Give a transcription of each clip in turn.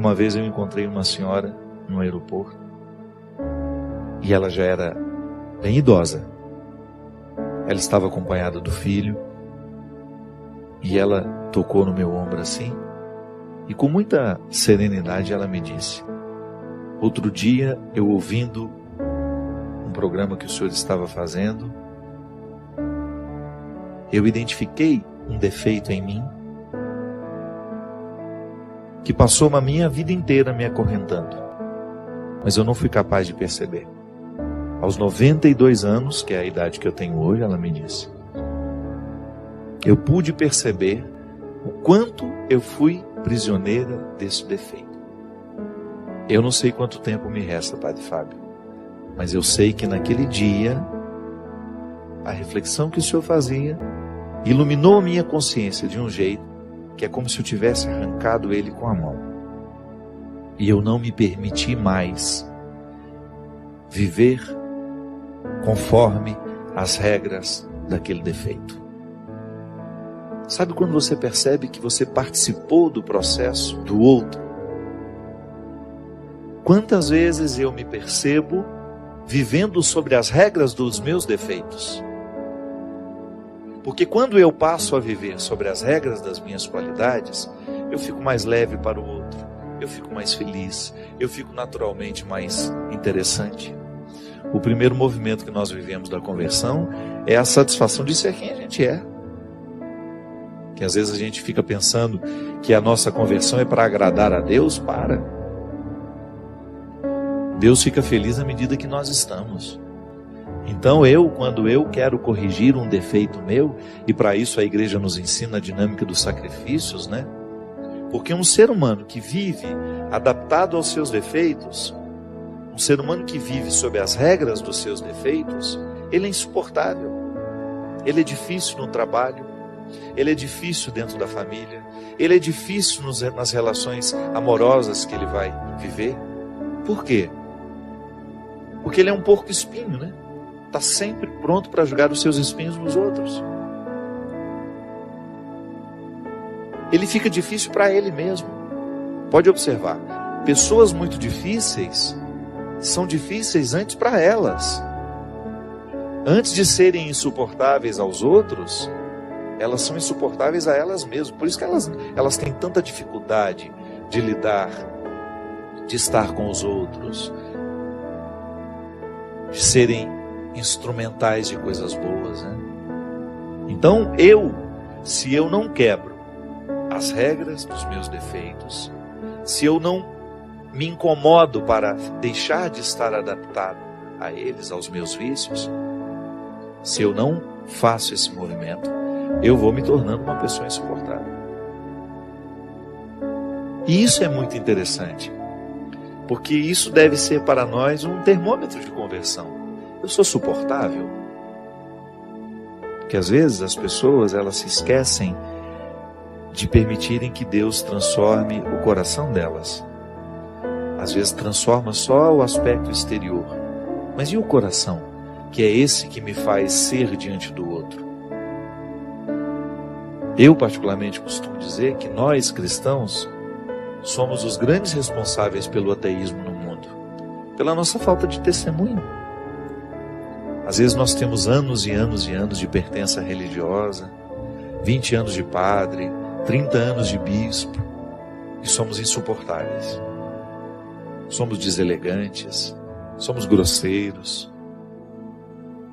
uma vez eu encontrei uma senhora no aeroporto e ela já era bem idosa. Ela estava acompanhada do filho e ela tocou no meu ombro assim e com muita serenidade ela me disse: outro dia eu ouvindo um programa que o senhor estava fazendo, eu identifiquei um defeito em mim que passou uma minha vida inteira me acorrentando, mas eu não fui capaz de perceber. Aos 92 anos, que é a idade que eu tenho hoje, ela me disse, eu pude perceber o quanto eu fui prisioneira desse defeito. Eu não sei quanto tempo me resta, Padre Fábio, mas eu sei que naquele dia, a reflexão que o senhor fazia iluminou a minha consciência de um jeito que é como se eu tivesse arrancado ele com a mão. E eu não me permiti mais viver conforme as regras daquele defeito. Sabe quando você percebe que você participou do processo do outro? Quantas vezes eu me percebo vivendo sobre as regras dos meus defeitos? Porque quando eu passo a viver sobre as regras das minhas qualidades, eu fico mais leve para o outro, eu fico mais feliz, eu fico naturalmente mais interessante. O primeiro movimento que nós vivemos da conversão é a satisfação de ser quem a gente é. Que às vezes a gente fica pensando que a nossa conversão é para agradar a Deus. Para. Deus fica feliz à medida que nós estamos. Então quando eu quero corrigir um defeito meu, e para isso a igreja nos ensina a dinâmica dos sacrifícios, né? Porque um ser humano que vive adaptado aos seus defeitos, um ser humano que vive sob as regras dos seus defeitos, ele é insuportável. Ele é difícil no trabalho, ele é difícil dentro da família, ele é difícil nas relações amorosas que ele vai viver. Por quê? Porque ele é um porco espinho, né? Está sempre pronto para jogar os seus espinhos nos outros. Ele fica difícil para ele mesmo. Pode observar, pessoas muito difíceis são difíceis antes para elas. Antes de serem insuportáveis aos outros, elas são insuportáveis a elas mesmas. Por isso que elas têm tanta dificuldade de lidar, de estar com os outros, de serem instrumentais de coisas boas, né? Então se eu não quebro as regras dos meus defeitos, se eu não me incomodo para deixar de estar adaptado a eles, aos meus vícios, se eu não faço esse movimento, eu vou me tornando uma pessoa insuportável. E isso é muito interessante, porque isso deve ser para nós um termômetro de conversão. Eu sou suportável? Porque às vezes as pessoas, elas se esquecem de permitirem que Deus transforme o coração delas. Às vezes transforma só o aspecto exterior. Mas e o coração? Que é esse que me faz ser diante do outro. Eu particularmente costumo dizer que nós cristãos somos os grandes responsáveis pelo ateísmo no mundo. Pela nossa falta de testemunho. Às vezes nós temos anos e anos e anos de pertença religiosa, 20 anos de padre, 30 anos de bispo, e somos insuportáveis. Somos deselegantes, somos grosseiros.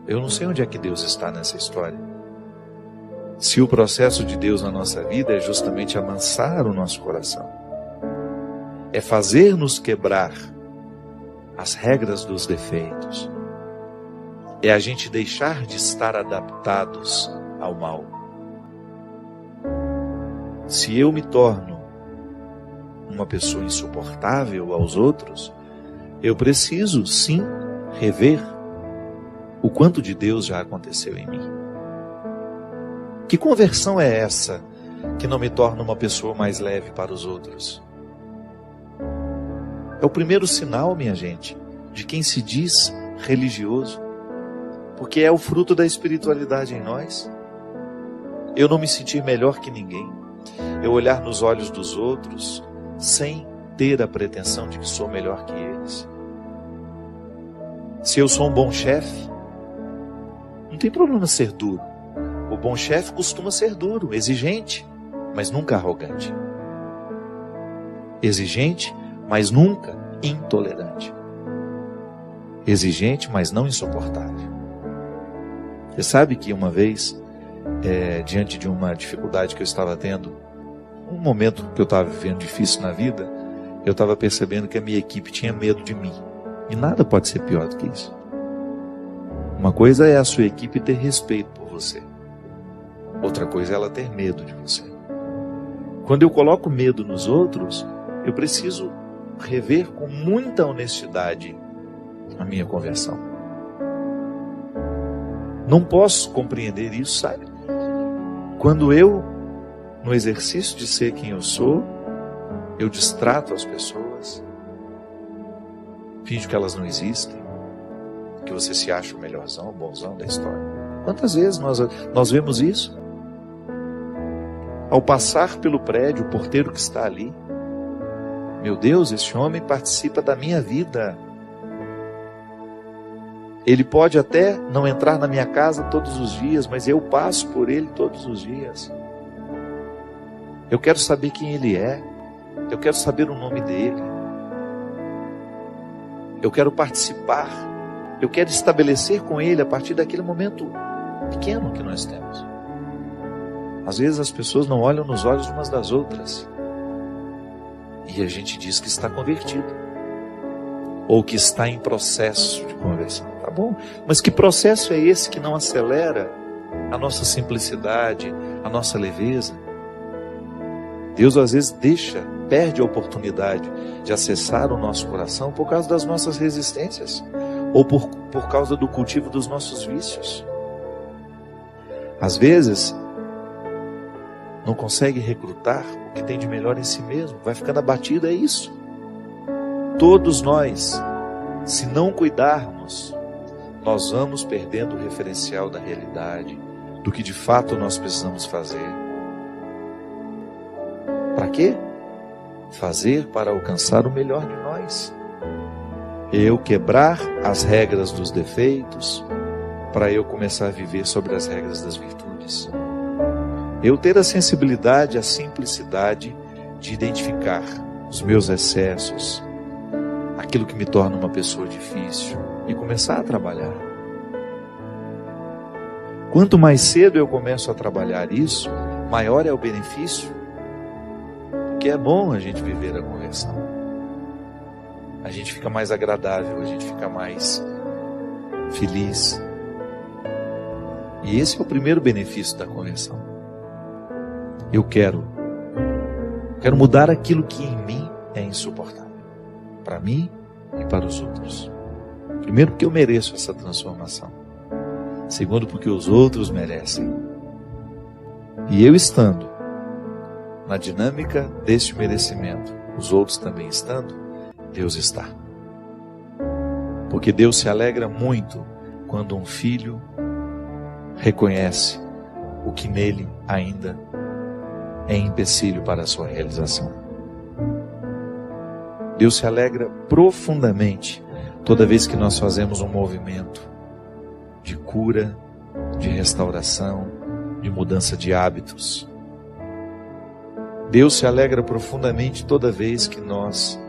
Eu não sei onde é que Deus está nessa história. Se o processo de Deus na nossa vida é justamente amansar o nosso coração, é fazer-nos quebrar as regras dos defeitos, é a gente deixar de estar adaptados ao mal. Se eu me torno uma pessoa insuportável aos outros, eu preciso sim rever o quanto de Deus já aconteceu em mim. Que conversão é essa que não me torna uma pessoa mais leve para os outros? É o primeiro sinal, minha gente, de quem se diz religioso. Porque é o fruto da espiritualidade em nós. Eu não me sentir melhor que ninguém. Eu olhar nos olhos dos outros sem ter a pretensão de que sou melhor que eles. Se eu sou um bom chefe, não tem problema ser duro. O bom chefe costuma ser duro, exigente, mas nunca arrogante. Exigente, mas nunca intolerante. Exigente, mas não insuportável. Você sabe que uma vez, diante de uma dificuldade que eu estava tendo, um momento que eu estava vivendo difícil na vida, eu estava percebendo que a minha equipe tinha medo de mim. E nada pode ser pior do que isso. Uma coisa é a sua equipe ter respeito por você. Outra coisa é ela ter medo de você. Quando eu coloco medo nos outros, eu preciso rever com muita honestidade a minha conversão. Não posso compreender isso, sabe? Quando eu, no exercício de ser quem eu sou, eu distrato as pessoas, finjo que elas não existem, que você se acha o melhorzão, o bonzão da história. Quantas vezes nós vemos isso? Ao passar pelo prédio, o porteiro que está ali, meu Deus, esse homem participa da minha vida. Ele pode até não entrar na minha casa todos os dias, mas eu passo por ele todos os dias. Eu quero saber quem ele é. Eu quero saber o nome dele. Eu quero participar. Eu quero estabelecer com ele a partir daquele momento pequeno que nós temos. Às vezes as pessoas não olham nos olhos umas das outras. E a gente diz que está convertido. Ou que está em processo de conversão. Tá bom, mas que processo é esse que não acelera a nossa simplicidade, a nossa leveza? Deus às vezes perde a oportunidade de acessar o nosso coração por causa das nossas resistências, ou por causa do cultivo dos nossos vícios. Às vezes, não consegue recrutar o que tem de melhor em si mesmo, vai ficando abatido, é isso. Todos nós, se não cuidarmos, nós vamos perdendo o referencial da realidade, do que de fato nós precisamos fazer. Para quê? Fazer para alcançar o melhor de nós. Eu quebrar as regras dos defeitos, para eu começar a viver sobre as regras das virtudes. Eu ter a sensibilidade, a simplicidade de identificar os meus excessos, aquilo que me torna uma pessoa difícil, e começar a trabalhar. Quanto mais cedo eu começo a trabalhar isso, maior é o benefício, porque é bom a gente viver a conversão. A gente fica mais agradável, a gente fica mais feliz. E esse é o primeiro benefício da conversão. Eu quero mudar aquilo que em mim é insuportável, para mim e para os outros. Primeiro, porque eu mereço essa transformação. Segundo, porque os outros merecem. E eu estando na dinâmica deste merecimento, os outros também estando, Deus está. Porque Deus se alegra muito quando um filho reconhece o que nele ainda é empecilho para a sua realização. Deus se alegra profundamente toda vez que nós fazemos um movimento de cura, de restauração, de mudança de hábitos. Deus se alegra profundamente toda vez que nós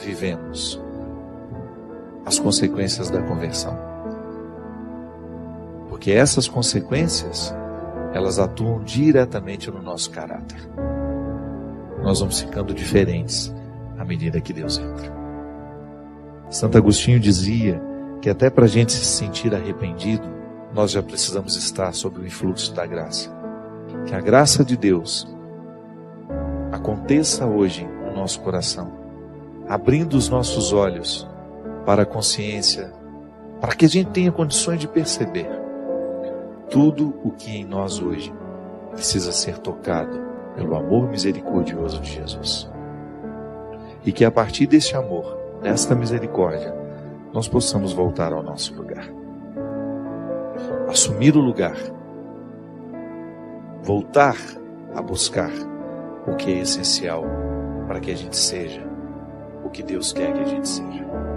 vivemos as consequências da conversão. Porque essas consequências, elas atuam diretamente no nosso caráter. Nós vamos ficando diferentes à medida que Deus entra. Santo Agostinho dizia que até para a gente se sentir arrependido, nós já precisamos estar sob o influxo da graça. Que a graça de Deus aconteça hoje no nosso coração, abrindo os nossos olhos para a consciência, para que a gente tenha condições de perceber tudo o que em nós hoje precisa ser tocado pelo amor misericordioso de Jesus. E que a partir desse amor, desta misericórdia, nós possamos voltar ao nosso lugar. Assumir o lugar. Voltar a buscar o que é essencial para que a gente seja o que Deus quer que a gente seja.